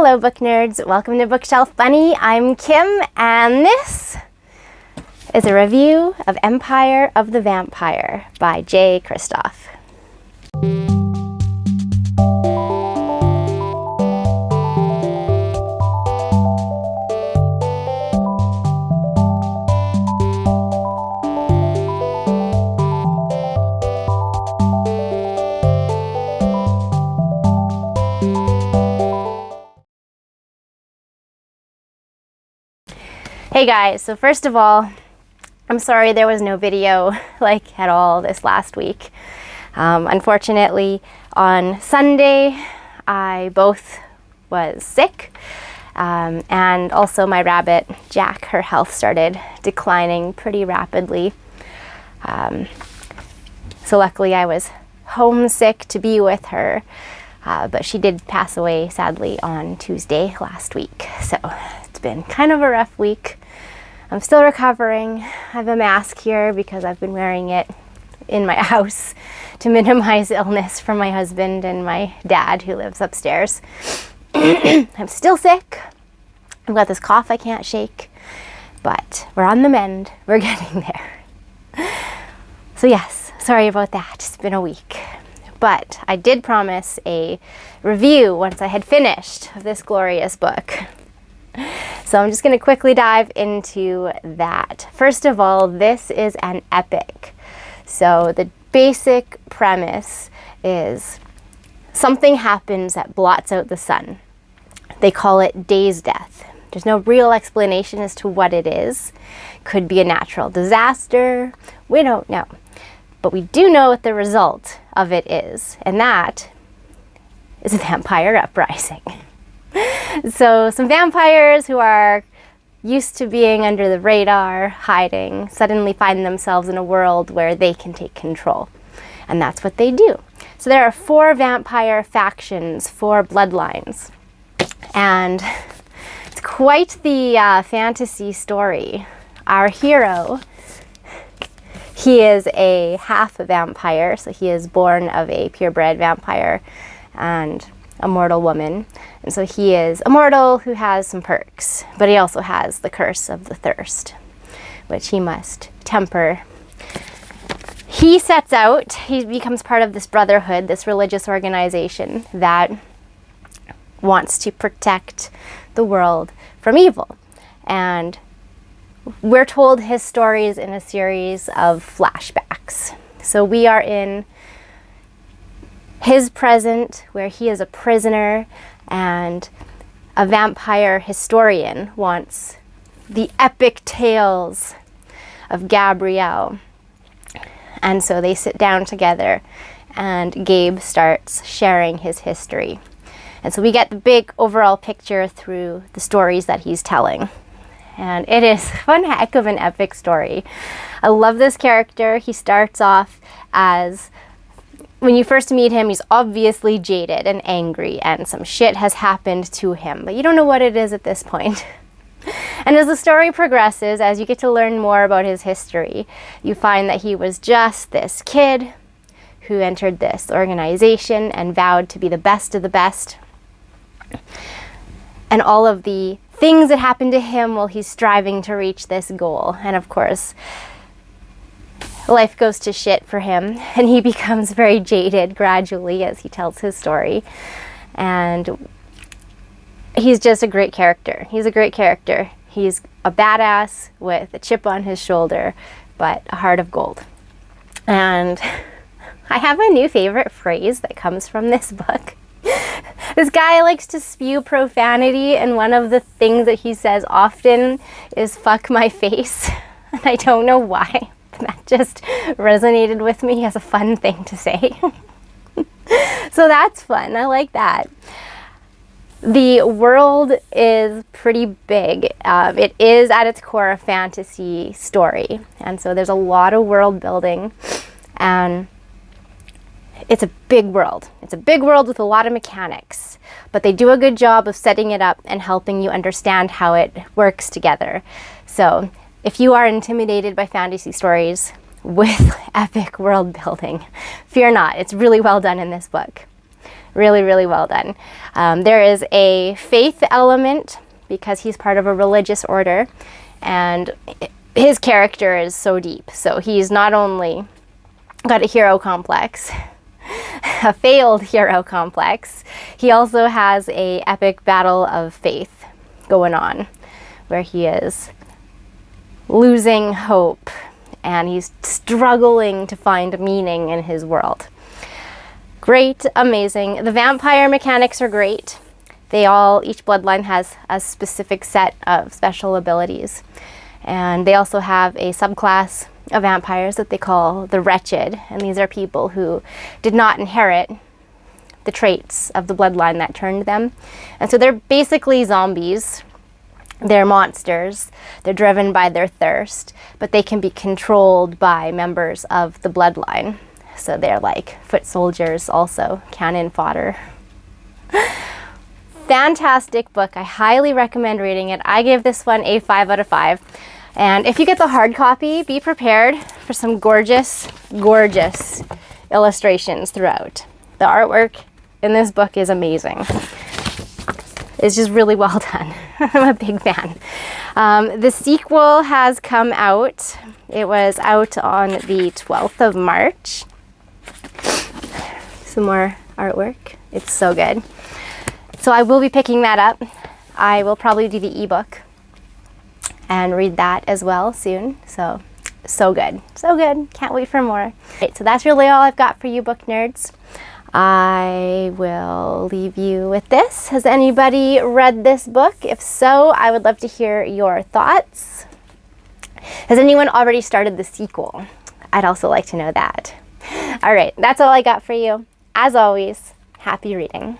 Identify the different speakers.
Speaker 1: Hello book nerds, welcome to Bookshelf Bunny. I'm Kim and this is a review of Empire of the Vampire by Kristoff. Hey guys, so first of all, I'm sorry there was no video at all this last week. Unfortunately, on Sunday, I both was sick, and also my rabbit, Jack, her health started declining pretty rapidly. So luckily I was homesick to be with her, but she did pass away sadly on Tuesday last week. So it's been kind of a rough week. I'm still recovering. I have a mask here because I've been wearing it in my house to minimize illness from my husband and my dad who lives upstairs. I'm still sick. I've got this cough I can't shake, but we're on the mend. We're getting there. So yes, sorry about that. It's been a week. But I did promise a review once I had finished this glorious book. So I'm just going to quickly dive into that. First of all, this is an epic. So the basic premise is something happens that blots out the sun. They call it day's death. There's no real explanation as to what it is. Could be a natural disaster. We don't know. But we do know what the result of it is, and that is a vampire uprising. So some vampires who are used to being under the radar, hiding, suddenly find themselves in a world where they can take control. And that's what they do. So there are 4 vampire factions, 4 bloodlines. And it's quite the fantasy story. Our hero, he is a half vampire, so he is born of a purebred vampire and a mortal woman. And so he is a mortal who has some perks, but he also has the curse of the thirst, which he must temper. He sets out, he becomes part of this brotherhood, this religious organization that wants to protect the world from evil. And we're told his stories in a series of flashbacks. So we are in his present, where he is a prisoner, and a vampire historian wants the epic tales of Gabrielle. And so they sit down together, and Gabe starts sharing his history. And so we get the big overall picture through the stories that he's telling. And it is one heck of an epic story. I love this character. He starts off as, when you first meet him, he's obviously jaded and angry, and some shit has happened to him, but you don't know what it is at this point. And as the story progresses, as you get to learn more about his history, you find that he was just this kid who entered this organization and vowed to be the best of the best. And all of the things that happened to him while he's striving to reach this goal. And of course, life goes to shit for him, and he becomes very jaded gradually as he tells his story. And he's just a great character. He's a great character. He's a badass with a chip on his shoulder, but a heart of gold. And I have a new favorite phrase that comes from this book. This guy likes to spew profanity, and one of the things that he says often is "fuck my face." And I don't know why. That just resonated with me as a fun thing to say. So that's fun. I like that. The world is pretty big. It is at its core a fantasy story. And so there's a lot of world building. And it's a big world. It's a big world with a lot of mechanics. But they do a good job of setting it up and helping you understand how it works together. So if you are intimidated by fantasy stories with epic world building, fear not. It's really well done in this book. Really, really well done. There is a faith element because he's part of a religious order, and his character is so deep. So he's not only got a hero complex, a failed hero complex, he also has a epic battle of faith going on where he is losing hope and he's struggling to find meaning in his world. Great, amazing. The vampire mechanics are great. Each bloodline has a specific set of special abilities. And they also have a subclass of vampires that they call the wretched. And these are people who did not inherit the traits of the bloodline that turned them. And so they're basically zombies. They're monsters. They're driven by their thirst, but they can be controlled by members of the bloodline. So they're like foot soldiers, also cannon fodder. Fantastic book. I highly recommend reading it. I give this one a 5 out of 5. And if you get the hard copy, be prepared for some gorgeous, gorgeous illustrations throughout. The artwork in this book is amazing. It's just really well done. I'm a big fan. The sequel has come out. It was out on the 12th of March. Some more artwork. It's so good. So I will be picking that up. I will probably do the ebook and read that as well soon. So good. So good. Can't wait for more. Right, so that's really all I've got for you book nerds. I will leave you with this. Has anybody read this book? If so, I would love to hear your thoughts. Has anyone already started the sequel? I'd also like to know that. All right, that's all I got for you. As always, happy reading.